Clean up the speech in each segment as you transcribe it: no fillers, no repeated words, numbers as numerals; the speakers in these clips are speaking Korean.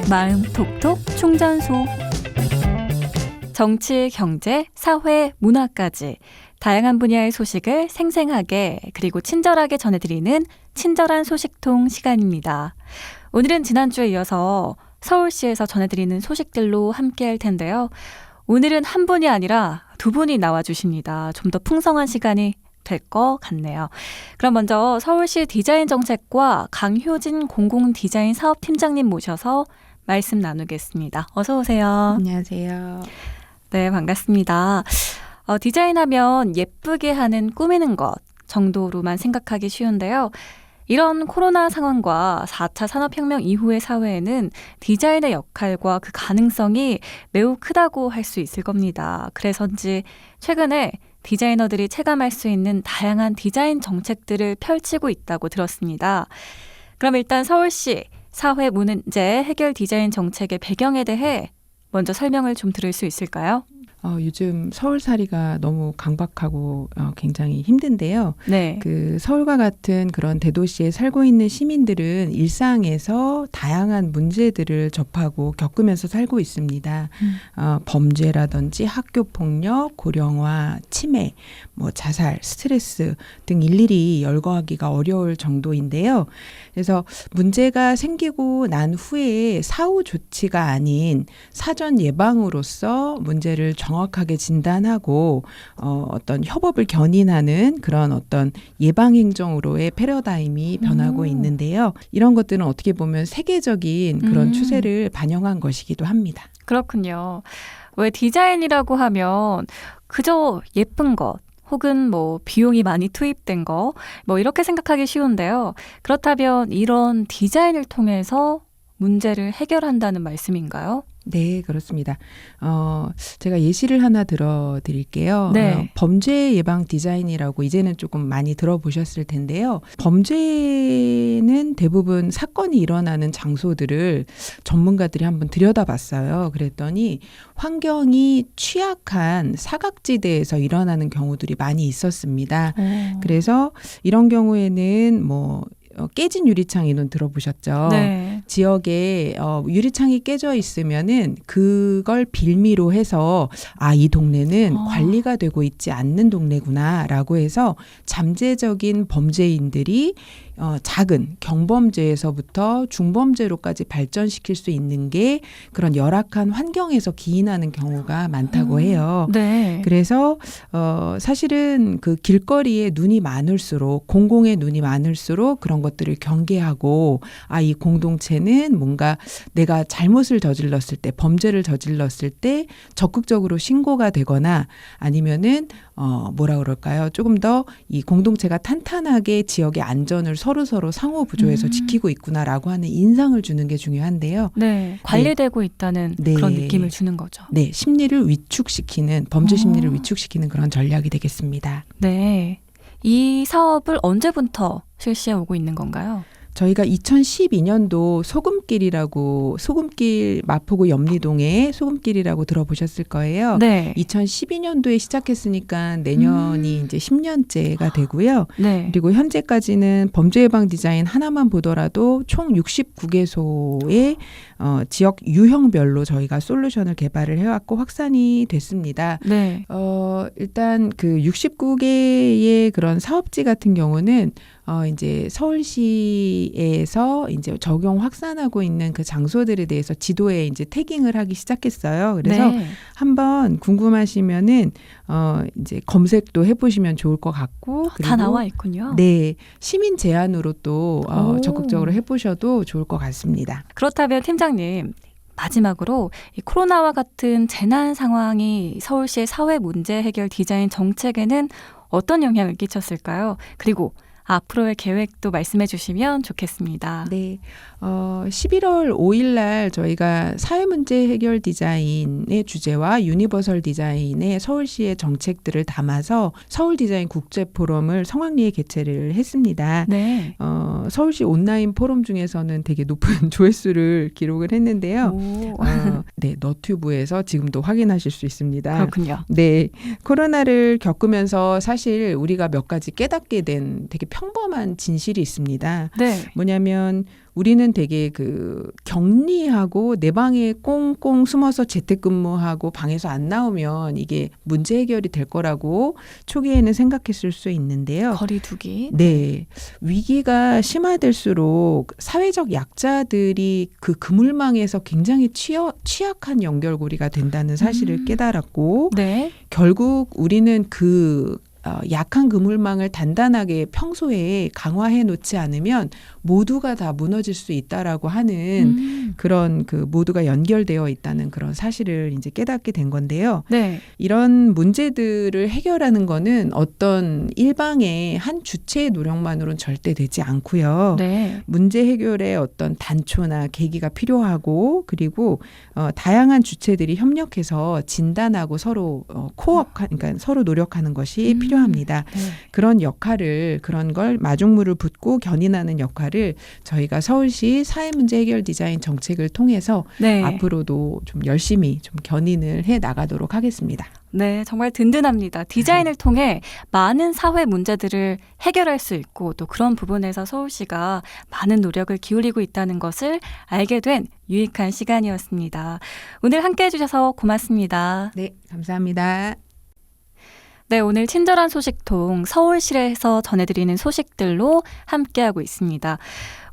마음 톡톡 충전소. 정치, 경제, 사회, 문화까지 다양한 분야의 소식을 생생하게 그리고 친절하게 전해드리는 친절한 소식통 시간입니다. 오늘은 지난주에 이어서 서울시에서 전해드리는 소식들로 함께할 텐데요. 오늘은 한 분이 아니라 두 분이 나와주십니다. 좀 더 풍성한 시간이 될 것 같네요. 그럼 먼저 서울시 디자인정책과 강효진 공공디자인 사업팀장님 모셔서 말씀 나누겠습니다. 어서 오세요. 안녕하세요. 네, 반갑습니다. 디자인하면 예쁘게 하는 꾸미는 것 정도로만 생각하기 쉬운데요. 이런 코로나 상황과 4차 산업혁명 이후의 사회에는 디자인의 역할과 그 가능성이 매우 크다고 할 수 있을 겁니다. 그래서인지 최근에 디자이너들이 체감할 수 있는 다양한 디자인 정책들을 펼치고 있다고 들었습니다. 그럼 일단 서울시 사회 문제 해결 디자인 정책의 배경에 대해 먼저 설명을 좀 들을 수 있을까요? 요즘 서울살이가 너무 강박하고 굉장히 힘든데요. 네. 그 서울과 같은 그런 대도시에 살고 있는 시민들은 일상에서 다양한 문제들을 접하고 겪으면서 살고 있습니다. 범죄라든지 학교폭력, 고령화, 치매, 자살, 스트레스 등 일일이 열거하기가 어려울 정도인데요. 그래서 문제가 생기고 난 후에 사후 조치가 아닌 사전 예방으로서 문제를 정확하게 진단하고 어떤 협업을 견인하는 그런 어떤 예방 행정으로의 패러다임이 변하고 있는데요. 이런 것들은 어떻게 보면 세계적인 그런 추세를 반영한 것이기도 합니다. 그렇군요. 왜 디자인이라고 하면 그저 예쁜 것 혹은 비용이 많이 투입된 거 이렇게 생각하기 쉬운데요. 그렇다면 이런 디자인을 통해서 문제를 해결한다는 말씀인가요? 네, 그렇습니다. 제가 예시를 하나 들어드릴게요. 네. 범죄 예방 디자인이라고 이제는 조금 많이 들어보셨을 텐데요. 범죄는 대부분 사건이 일어나는 장소들을 전문가들이 한번 들여다봤어요. 그랬더니 환경이 취약한 사각지대에서 일어나는 경우들이 많이 있었습니다. 그래서 이런 경우에는 깨진 유리창 이론 들어보셨죠? 네. 지역에 유리창이 깨져 있으면은 그걸 빌미로 해서 이 동네는 관리가 되고 있지 않는 동네구나라고 해서 잠재적인 범죄인들이 작은 경범죄에서부터 중범죄로까지 발전시킬 수 있는 게 그런 열악한 환경에서 기인하는 경우가 많다고 해요. 네. 그래서 사실은 그 길거리에 눈이 많을수록 공공의 눈이 많을수록 그런 것들을 경계하고 이 공동체는 뭔가 내가 잘못을 저질렀을 때 범죄를 저질렀을 때 적극적으로 신고가 되거나 아니면은 조금 더 이 공동체가 탄탄하게 지역의 안전을 서로 상호 부조해서 지키고 있구나라고 하는 인상을 주는 게 중요한데요. 네. 관리되고 있다는 그런 느낌을 주는 거죠. 네. 심리를 위축시키는 범죄 심리를 위축시키는 그런 전략이 되겠습니다. 네. 이 사업을 언제부터 실시해 오고 있는 건가요? 저희가 2012년도 소금길 마포구 염리동의 소금길이라고 들어보셨을 거예요. 네. 2012년도에 시작했으니까 내년이 이제 10년째가 되고요. 네. 그리고 현재까지는 범죄 예방 디자인 하나만 보더라도 총 69개소의 지역 유형별로 저희가 솔루션을 개발을 해왔고 확산이 됐습니다. 네. 일단 그 69개의 그런 사업지 같은 경우는 이제 서울시에서 이제 적용 확산하고 있는 그 장소들에 대해서 지도에 이제 태깅을 하기 시작했어요. 그래서 네. 한번 궁금하시면은 이제 검색도 해보시면 좋을 것 같고 그리고 다 나와 있군요. 네, 시민 제안으로 또 적극적으로 해보셔도 좋을 것 같습니다. 그렇다면 팀장님, 마지막으로 이 코로나와 같은 재난 상황이 서울시의 사회 문제 해결 디자인 정책에는 어떤 영향을 끼쳤을까요? 그리고 앞으로의 계획도 말씀해 주시면 좋겠습니다. 네. 11월 5일 날 저희가 사회문제 해결 디자인의 주제와 유니버설 디자인의 서울시의 정책들을 담아서 서울 디자인 국제 포럼을 성황리에 개최를 했습니다. 네. 서울시 온라인 포럼 중에서는 되게 높은 조회수를 기록을 했는데요. 오, 네, 너튜브에서 지금도 확인하실 수 있습니다. 그렇군요. 네, 코로나를 겪으면서 사실 우리가 몇 가지 깨닫게 된 되게 평범한 진실이 있습니다. 네. 뭐냐면 우리는 되게 격리하고 내 방에 꽁꽁 숨어서 재택근무하고 방에서 안 나오면 이게 문제 해결이 될 거라고 초기에는 생각했을 수 있는데요. 거리두기. 네. 위기가 심화될수록 사회적 약자들이 그 그물망에서 굉장히 취약한 연결고리가 된다는 사실을 깨달았고 네. 결국 우리는 약한 그물망을 단단하게 평소에 강화해 놓지 않으면 모두가 다 무너질 수 있다라고 하는 그런 모두가 연결되어 있다는 그런 사실을 이제 깨닫게 된 건데요. 네. 이런 문제들을 해결하는 거는 어떤 일방의 한 주체의 노력만으로는 절대 되지 않고요. 네. 문제 해결에 어떤 단초나 계기가 필요하고 그리고 다양한 주체들이 협력해서 진단하고 서로 그러니까 서로 노력하는 것이 필요합니다. 네. 그런 역할을 그런 걸 마중물을 붓고 견인하는 역할을 저희가 서울시 사회문제 해결 디자인 정책을 통해서 네. 앞으로도 좀 열심히 좀 견인을 해 나가도록 하겠습니다. 네, 정말 든든합니다. 디자인을 통해 많은 사회 문제들을 해결할 수 있고 또 그런 부분에서 서울시가 많은 노력을 기울이고 있다는 것을 알게 된 유익한 시간이었습니다. 오늘 함께해 주셔서 고맙습니다. 네, 감사합니다. 네, 오늘 친절한 소식통 서울시에서 전해드리는 소식들로 함께하고 있습니다.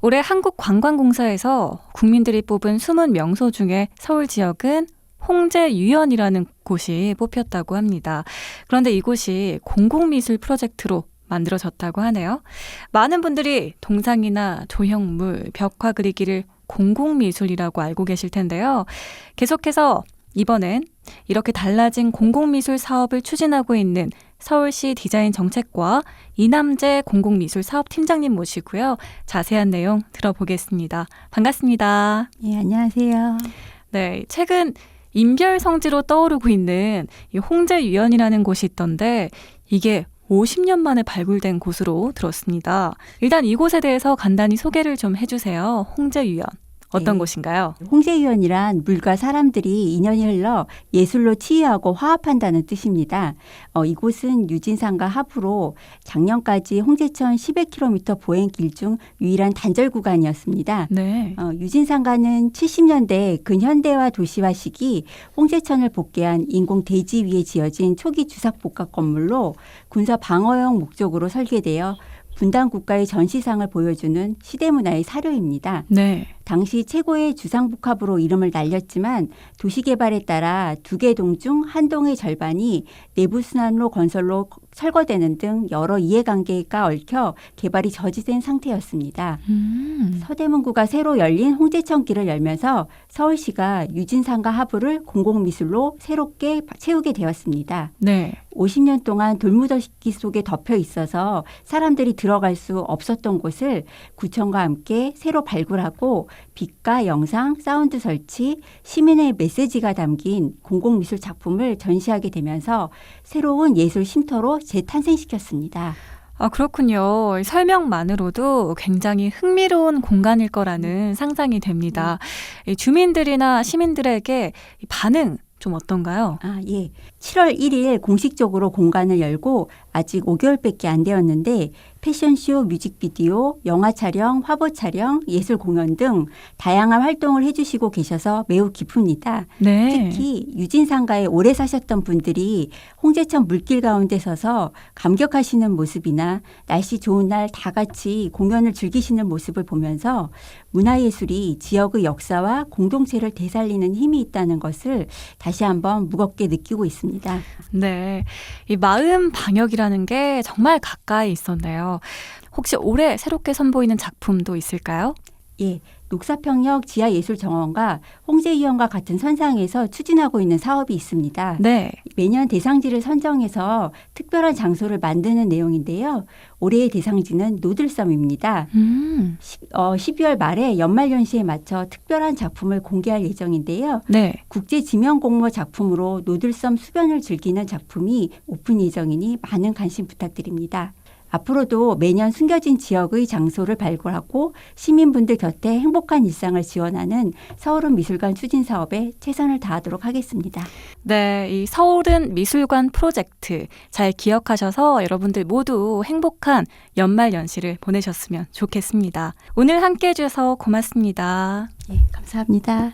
올해 한국관광공사에서 국민들이 뽑은 숨은 명소 중에 서울 지역은 홍제유연이라는 곳이 뽑혔다고 합니다. 그런데 이곳이 공공미술 프로젝트로 만들어졌다고 하네요. 많은 분들이 동상이나 조형물, 벽화 그리기를 공공미술이라고 알고 계실 텐데요. 계속해서 이번엔 이렇게 달라진 공공미술 사업을 추진하고 있는 서울시 디자인 정책과 이남재 공공미술 사업팀장님 모시고요. 자세한 내용 들어보겠습니다. 반갑습니다. 예, 안녕하세요. 네, 최근 인별 성지로 떠오르고 있는 이 홍제유연이라는 곳이 있던데 이게 50년 만에 발굴된 곳으로 들었습니다. 일단 이곳에 대해서 간단히 소개를 좀 해주세요. 홍제유연. 어떤 네. 곳인가요? 홍제유연이란 물과 사람들이 인연이 흘러 예술로 치유하고 화합한다는 뜻입니다. 이곳은 유진산과 하부로 작년까지 홍제천 11km 보행길 중 유일한 단절 구간이었습니다. 네. 유진산과는 70년대 근현대화 도시화 시기 홍제천을 복개한 인공 대지 위에 지어진 초기 주삭복합 건물로 군사 방어용 목적으로 설계되어 분단 국가의 전시상을 보여주는 시대문화의 사료입니다. 네. 당시 최고의 주상복합으로 이름을 날렸지만 도시개발에 따라 두 개 동 중 한 동의 절반이 내부순환로 건설로 철거되는 등 여러 이해관계가 얽혀 개발이 저지된 상태였습니다. 서대문구가 새로 열린 홍제천길을 열면서 서울시가 유진산과 하부를 공공미술로 새롭게 채우게 되었습니다. 네. 50년 동안 돌무더기 속에 덮여 있어서 사람들이 들어갈 수 없었던 곳을 구청과 함께 새로 발굴하고 빛과 영상, 사운드 설치, 시민의 메시지가 담긴 공공미술 작품을 전시하게 되면서 새로운 예술 쉼터로 재탄생시켰습니다. 아, 그렇군요. 설명만으로도 굉장히 흥미로운 공간일 거라는 상상이 됩니다. 이 주민들이나 시민들에게 이 반응 좀 어떤가요? 예. 7월 1일 공식적으로 공간을 열고 아직 5개월밖에 안 되었는데 패션쇼, 뮤직비디오, 영화 촬영, 화보 촬영, 예술 공연 등 다양한 활동을 해주시고 계셔서 매우 기쁩니다. 네. 특히 유진상가에 오래 사셨던 분들이 홍제천 물길 가운데 서서 감격하시는 모습이나 날씨 좋은 날 다 같이 공연을 즐기시는 모습을 보면서 문화예술이 지역의 역사와 공동체를 되살리는 힘이 있다는 것을 다시 한번 무겁게 느끼고 있습니다. 네. 이 마음 방역이라는 게 정말 가까이 있었네요. 혹시 올해 새롭게 선보이는 작품도 있을까요? 예. 녹사평역 지하예술정원과 홍제위원과 같은 선상에서 추진하고 있는 사업이 있습니다. 네. 매년 대상지를 선정해서 특별한 장소를 만드는 내용인데요. 올해의 대상지는 노들섬입니다. 12월 말에 연말연시에 맞춰 특별한 작품을 공개할 예정인데요. 네. 국제지명공모 작품으로 노들섬 수변을 즐기는 작품이 오픈 예정이니 많은 관심 부탁드립니다. 앞으로도 매년 숨겨진 지역의 장소를 발굴하고 시민분들 곁에 행복한 일상을 지원하는 서울은 미술관 추진 사업에 최선을 다하도록 하겠습니다. 네, 이 서울은 미술관 프로젝트 잘 기억하셔서 여러분들 모두 행복한 연말 연시를 보내셨으면 좋겠습니다. 오늘 함께 해주셔서 고맙습니다. 예, 감사합니다.